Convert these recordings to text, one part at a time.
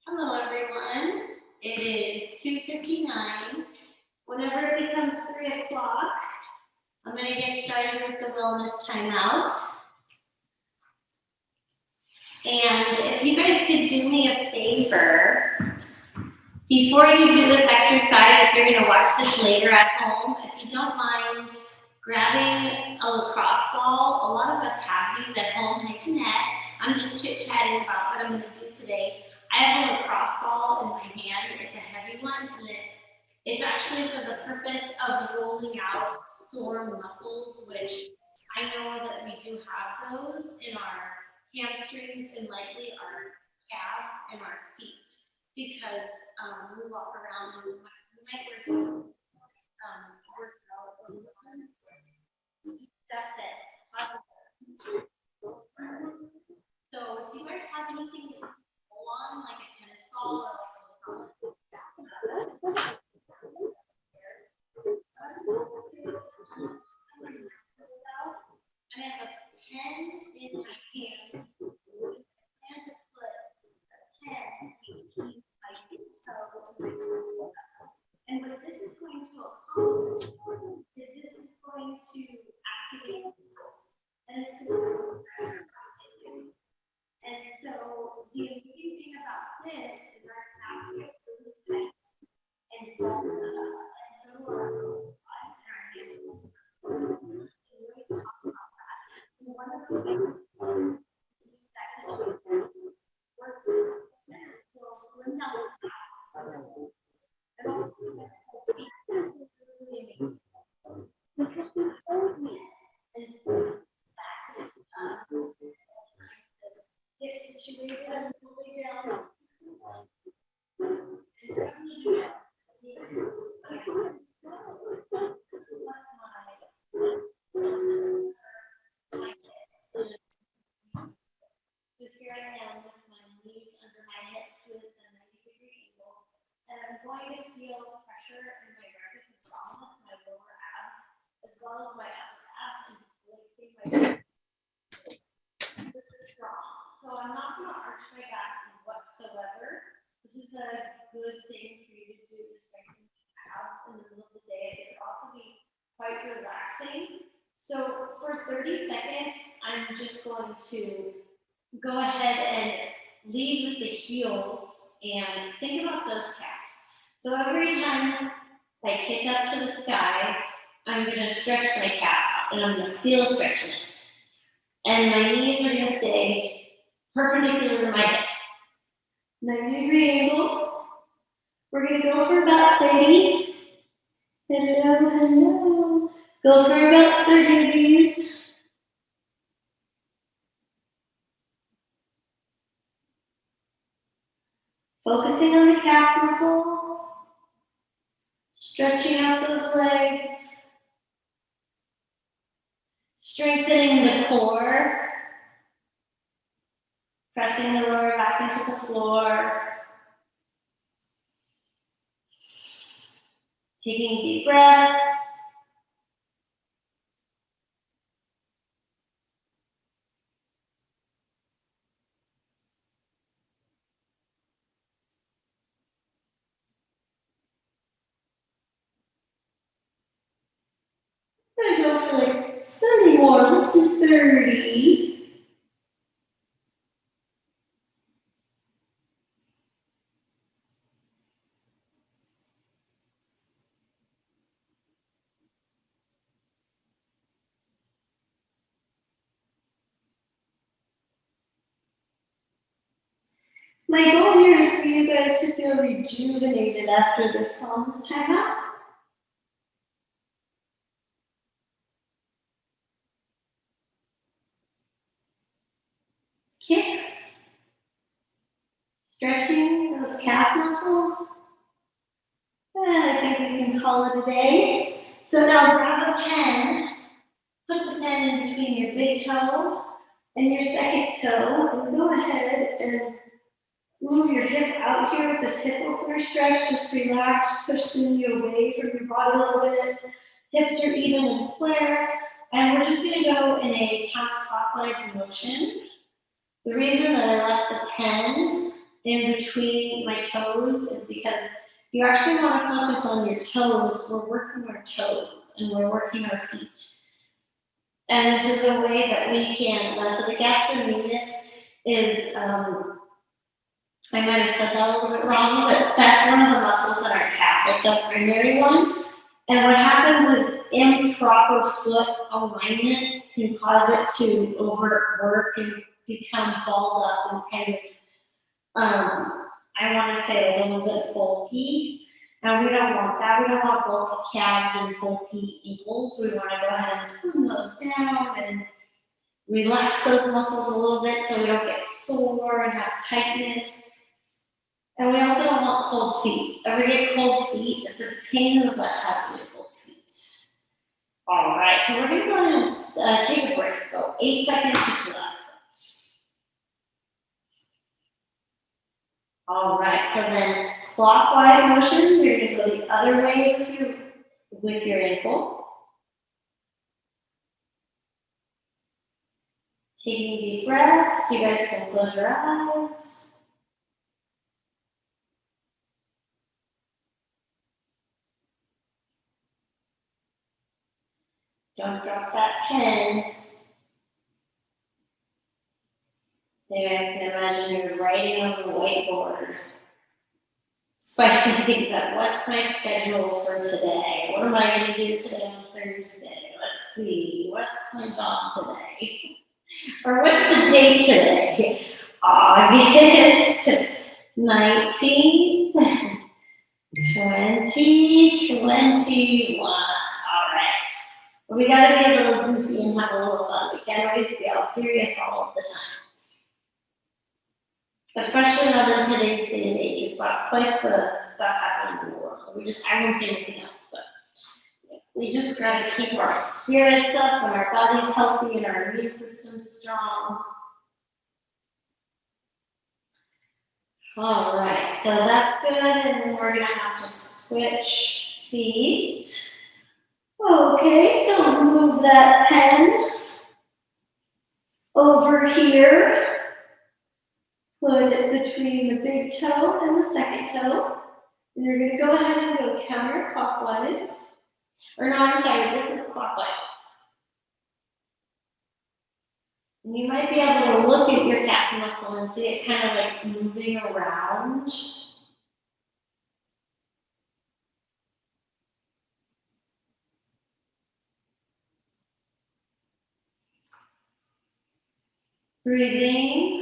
Hello everyone, it is 2:59. Whenever it becomes 3 o'clock, I'm going to get started with the wellness timeout. And if you guys could do me a favor, before you do this exercise, if you're going to watch this later at home, if you don't mind grabbing a lacrosse ball, a lot of us have these at home. Hey Jeanette, I'm just chit-chatting about what I'm going to do today. I have a lacrosse ball in my hand. It's a heavy one, and it's actually for the purpose of rolling out sore muscles, which I know that we do have those in our hamstrings and likely our calves and our feet, because we walk around and we might wear heels, work out, or do stuff that causes. So if you guys have anything to pull on, like a tennis ball or I have a pen in my hand. I plan to put a pen between my big toe and what this is going to accomplish is this is going to activate the foot, and it's going to and so the amazing thing about this is our calves get really tight and fall up, and so do our butt and our hands. Really talk about that. And one of the things that can work will slim down the calves. And also really amazing. Because we hold it and that get situated and pull it down. So here I am with my knees under my hips with a 90-degree angle, and I'm going to feel pressure in my rectus abdominis, my lower abs, as well as my upper abs, and placing my this is strong. So I'm not going to arch my back whatsoever. This is a good thing for you to do to strengthen your abs in the middle of the day. It can also be quite relaxing. So for 30 seconds, I'm just going to go ahead and lead with the heels and think about those calves. So every time I kick up to the sky, I'm going to stretch my calf out, and I'm going to feel stretching it. And my knees are going to stay perpendicular to my hips. 90-degree angle. We're going to go for about 30. Hello, hello. Go for about 30 of these. Focusing on the calf muscle. Stretching out those legs. Strengthening the core. Pressing the lower back into the floor. Taking deep breaths. I'm going to go for like 30 more. Let's do 30. My goal here is for you guys to feel rejuvenated after this wellness timeout. Kicks. Stretching those calf muscles. And I think we can call it a day. So now grab a pen. Put the pen in between your big toe and your second toe. And go ahead and move your hip out here with this hip opener stretch. Just relax, push the knee away from your body a little bit. Hips are even and square. And we're just going to go in a counterclockwise motion. The reason that I left the pen in between my toes is because you actually want to focus on your toes. We're working our toes and we're working our feet. And this is a way that we can, so the gastrocnemius is, I might have said that a little bit wrong, but that's one of the muscles in our calf, like the primary one. And what happens is improper foot alignment can cause it to overwork and become balled up and kind of, I want to say a little bit bulky. And we don't want that. We don't want bulky calves and bulky ankles. We want to go ahead and slim those down and relax those muscles a little bit so we don't get sore and have tightness. And we also don't want cold feet. Ever get cold feet? It's a pain in the butt to have really cold feet. All right, so we're going to go ahead and take a break. Go 8 seconds, just relax. All right, so then clockwise motion, you're going to go the other way with your ankle. Taking deep breaths, you guys can close your eyes. Don't drop that pen. You guys can imagine you're writing on the whiteboard. Spicing things up. What's my schedule for today? What am I going to do today on Thursday? Let's see. What's my job today? Or what's the date today? August 19th, 2021. All right. But we got to be a little goofy and have a little fun. We can't always be all serious all of the time. Especially not in today's day and age. We've got quite the stuff happening in the world. I won't say anything else, but we just got to keep our spirits up and our bodies healthy and our immune system strong. All right, so that's good, and then we're gonna have to switch feet. Okay, so move that pen over here. Put it between the big toe and the second toe. And you're going to go ahead and go counterclockwise. Or no, I'm sorry, this is clockwise. And you might be able to look at your calf muscle and see it kind of like moving around. Breathing.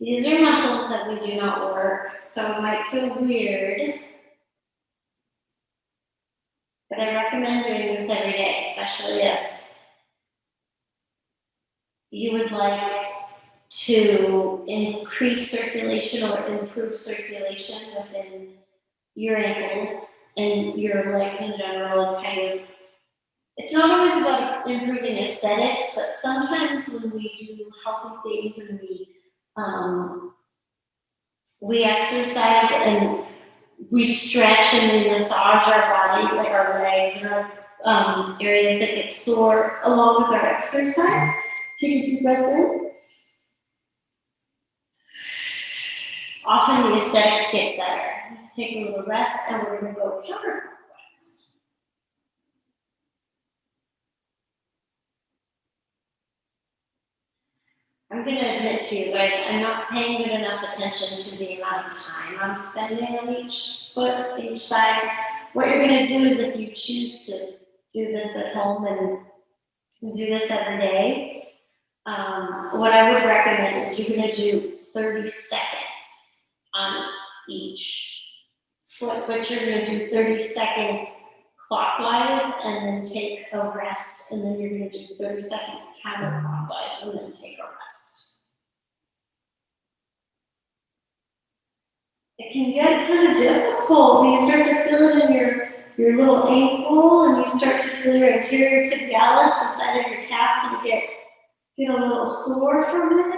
These are muscles that we do not work, so it might feel weird. But I recommend doing this every day, especially if you would like to increase circulation or improve circulation within your ankles and your legs in general. And kind of, it's not always about improving aesthetics, but sometimes when we do healthy things and we exercise and we stretch and we massage our body, like our legs and our areas that get sore along with our exercise. Take a deep breath in. Often the aesthetics get better. Just take a little rest and we're going to go counterclockwise. I'm going to admit to you guys, I'm not paying good enough attention to the amount of time I'm spending on each foot, each side. What you're going to do is if you choose to do this at home and do this every day, what I would recommend is you're going to do 30 seconds on each foot, but you're going to do 30 seconds clockwise and then take a rest, and then you're going to do 30 seconds counterclockwise and then take a rest. It can get kind of difficult when you start to feel it in your little ankle and you start to feel your anterior tibialis, the side of your calf, can get a little sore from it.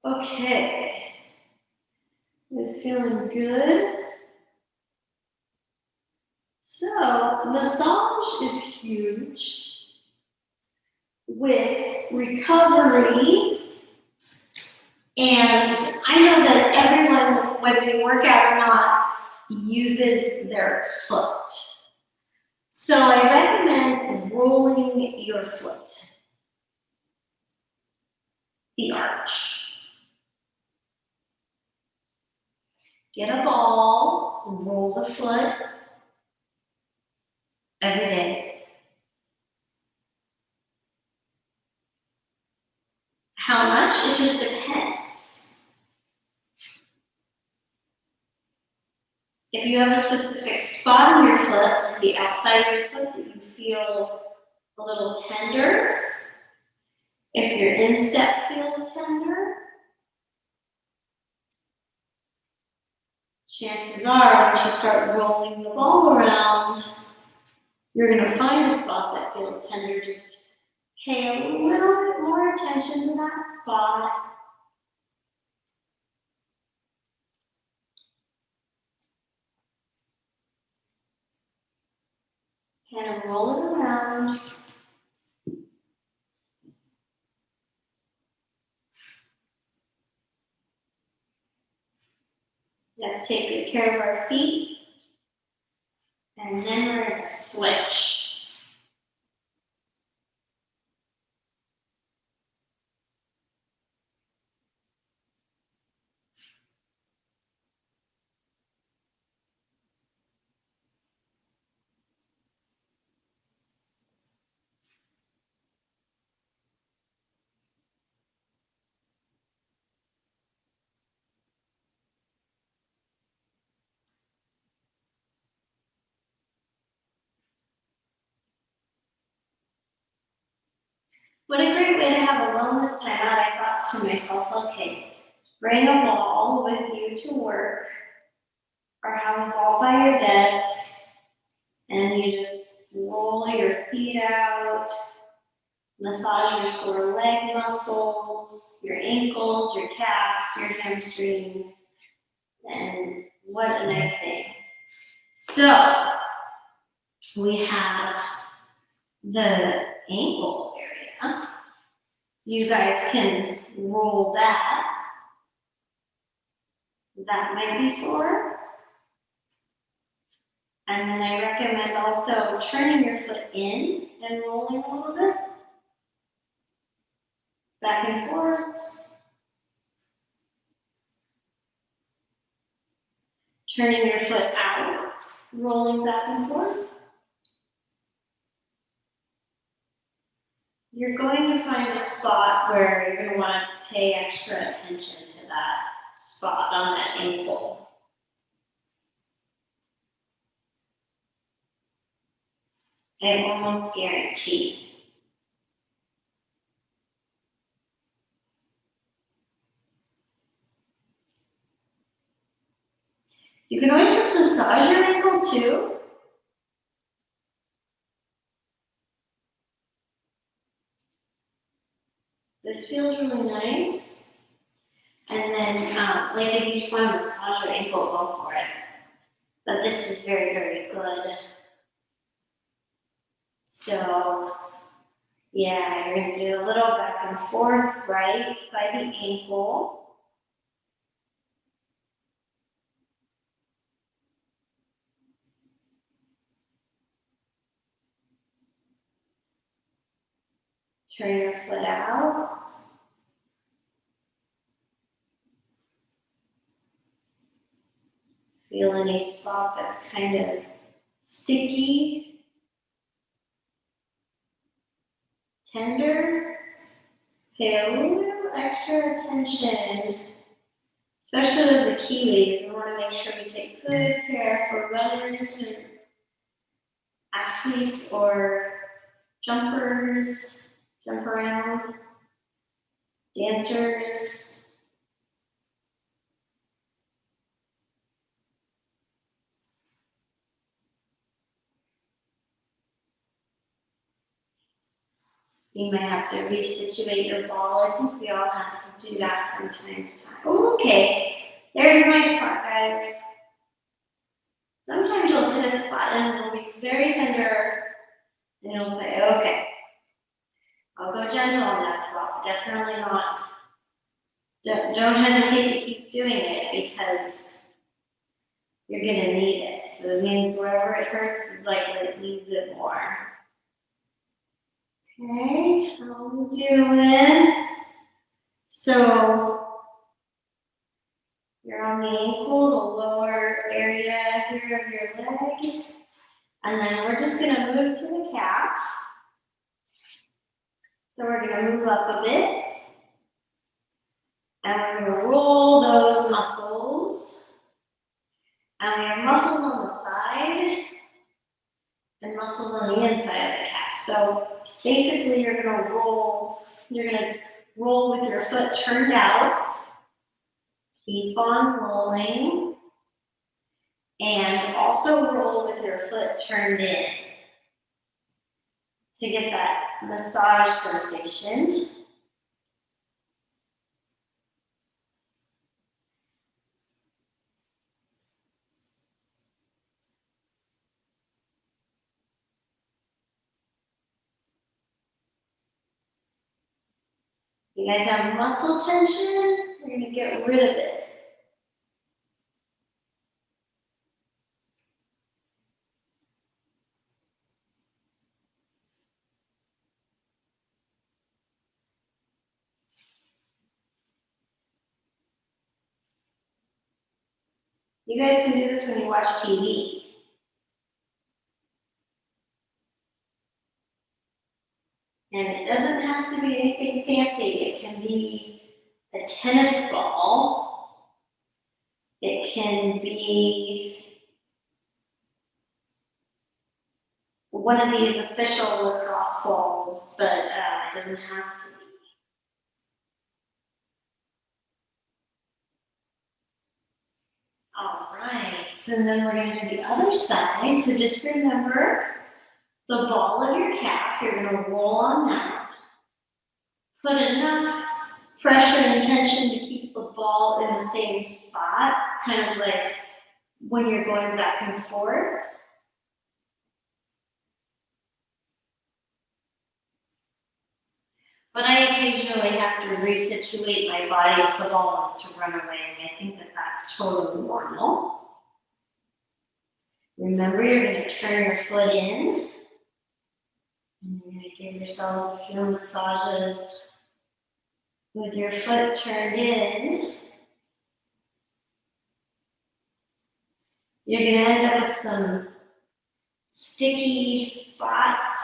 Okay. It's feeling good. So, massage is huge with recovery. And I know that everyone, whether you work out or not, uses their foot. So I recommend rolling your foot, the arch. Get a ball, roll the foot every day. How much? It just depends. If you have a specific spot on your foot, like the outside of your foot, that you feel a little tender, if your instep feels tender, chances are, once you start rolling the ball around, you're going to find a spot that feels tender. Just pay a little bit more attention to that spot. Kind of roll it around. We have to take good care of our feet. And then we're going to switch. What a great way to have a wellness time out. I thought to myself, okay, bring a ball with you to work or have a ball by your desk and you just roll your feet out, massage your sore leg muscles, your ankles, your calves, your hamstrings, and what a nice thing. So, we have the ankle area. You guys can roll that. That might be sore. And then I recommend also turning your foot in and rolling a little bit. Back and forth. Turning your foot out, rolling back and forth. You're going to find a spot where you're going to want to pay extra attention to that spot on that ankle. I almost guarantee. You can always just massage your ankle too. This feels really nice. And then, like if you just want to massage your ankle, go for it. But this is very, very good. So, yeah, you're going to do a little back and forth right by the ankle. Turn your foot out. Feel any spot that's kind of sticky, tender. Pay a little extra attention, especially those Achilles. We want to make sure we take good care for runners and athletes or jumpers, jump around, dancers. You might have to resituate your ball. I think we all have to do that from time to time. Oh, okay, there's a nice part, guys. Sometimes you'll hit a spot and it'll be very tender, and you'll say, okay, I'll go gentle on that spot. Definitely not. Don't hesitate to keep doing it because you're gonna need it. So it means wherever it hurts is likely it needs it more. Okay, how we doing? So you're on the ankle, the lower area here of your leg. And then we're just gonna move to the calf. So we're gonna move up a bit. And we're gonna roll those muscles. And we have muscles on the side and muscles on the inside of the calf. So basically you're gonna roll with your foot turned out. Keep on rolling. And also roll with your foot turned in to get that massage sensation. You guys have muscle tension, we're going to get rid of it. You guys can do this when you watch TV. And it doesn't have to be anything fancy. It can be a tennis ball. It can be one of these official lacrosse balls, but it doesn't have to be. All right, so then we're going to do the other side. So just remember the ball of your calf, you're going to roll on that. Put enough pressure and tension to keep the ball in the same spot, kind of like when you're going back and forth. But I occasionally have to resituate my body if the ball wants to run away, and I think that that's totally normal. Remember, you're going to turn your foot in, and you're going to give yourselves a few massages with your foot turned in. You're going to end up with some sticky spots.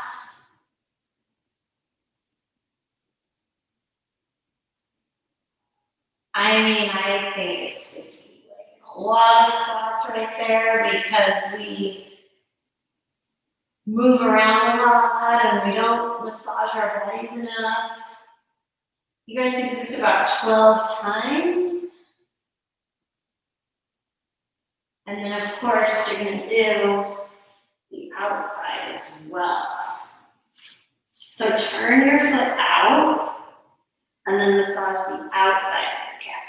I mean, I think it's sticky, like a lot of spots right there because we move around a lot and we don't massage our bodies enough. You guys can do this about 12 times. And then of course you're going to do the outside as well. So turn your foot out and then massage the outside of your calf.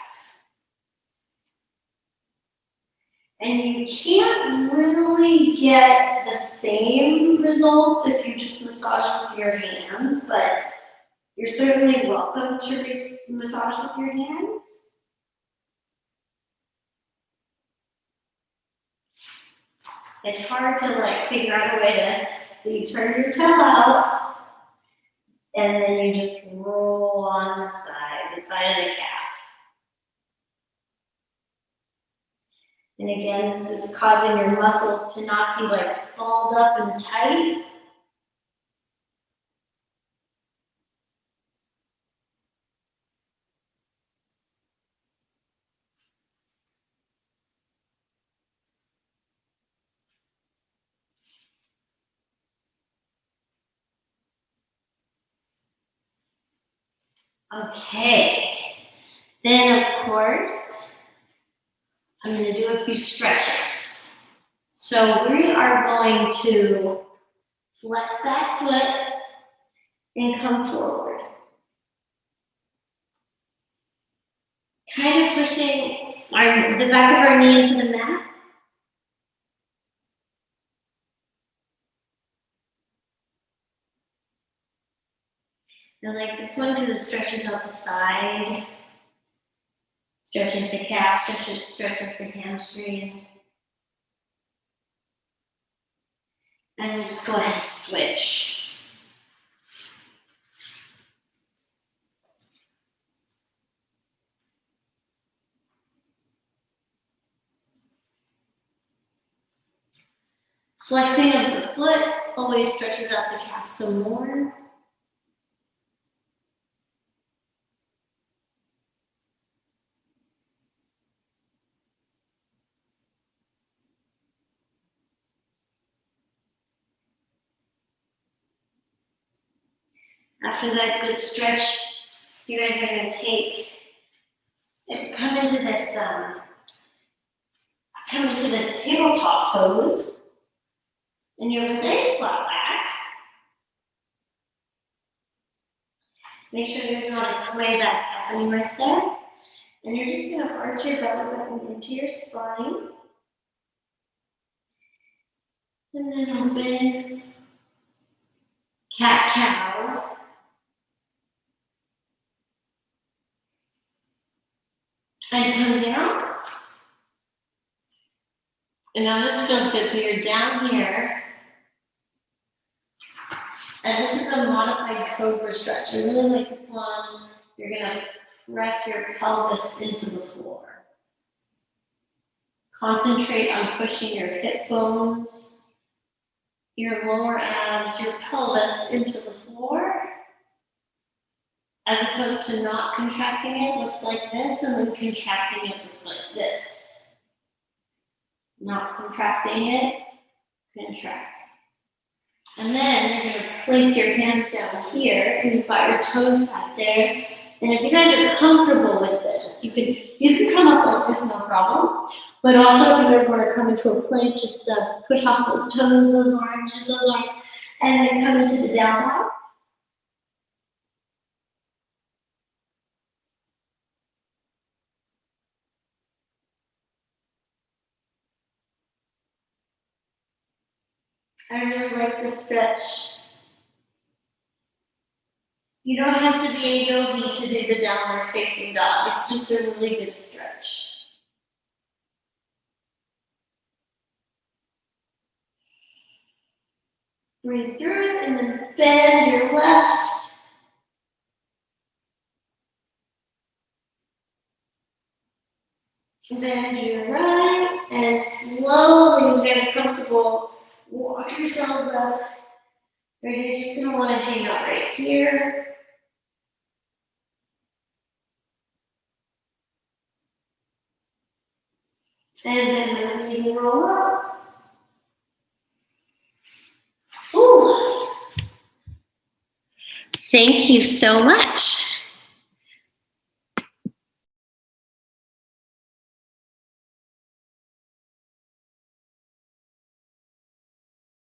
And you can't really get the same results if you just massage with your hands, but you're certainly welcome to massage with your hands. It's hard to like figure out a way to, so you turn your toe out, and then you just roll on the side of the calf. And again, this is causing your muscles to not be like balled up and tight. Okay, then of course, I'm going to do a few stretches. So we are going to flex that foot and come forward. Kind of pushing the back of our knee into the mat. I like this one because it stretches out the side, stretches the calf, stretches the hamstring. And we'll just go ahead and switch. Flexing of the foot always stretches out the calf some more. After that good stretch, you guys are going to come into this tabletop pose, and your legs flat back. Make sure there's not a sway back happening right there. And you're just going to arch your belly button into your spine. And then open cat-cow. And come down. And now this feels good. So you're down here. And this is a modified Cobra stretch. I really like this one. You're going to press your pelvis into the floor. Concentrate on pushing your hip bones, your lower abs, your pelvis into the floor. As opposed to not contracting it, looks like this, and then contracting it looks like this. Not contracting it, contract. And then you're going to place your hands down here, and you've got your toes back there. And if you guys are comfortable with this, you can come up like this, no problem. But also, if you guys want to come into a plank, just push off those toes, those arms, and then come into the down dog. I really like this stretch. You don't have to be a yogi to do the downward facing dog. It's just a really good stretch. Breathe through it and then bend your left. Bend your right, and slowly, get comfortable, walk yourselves up. Right, you're just going to want to hang out right here. And then those knees and roll up. Ooh. Thank you so much.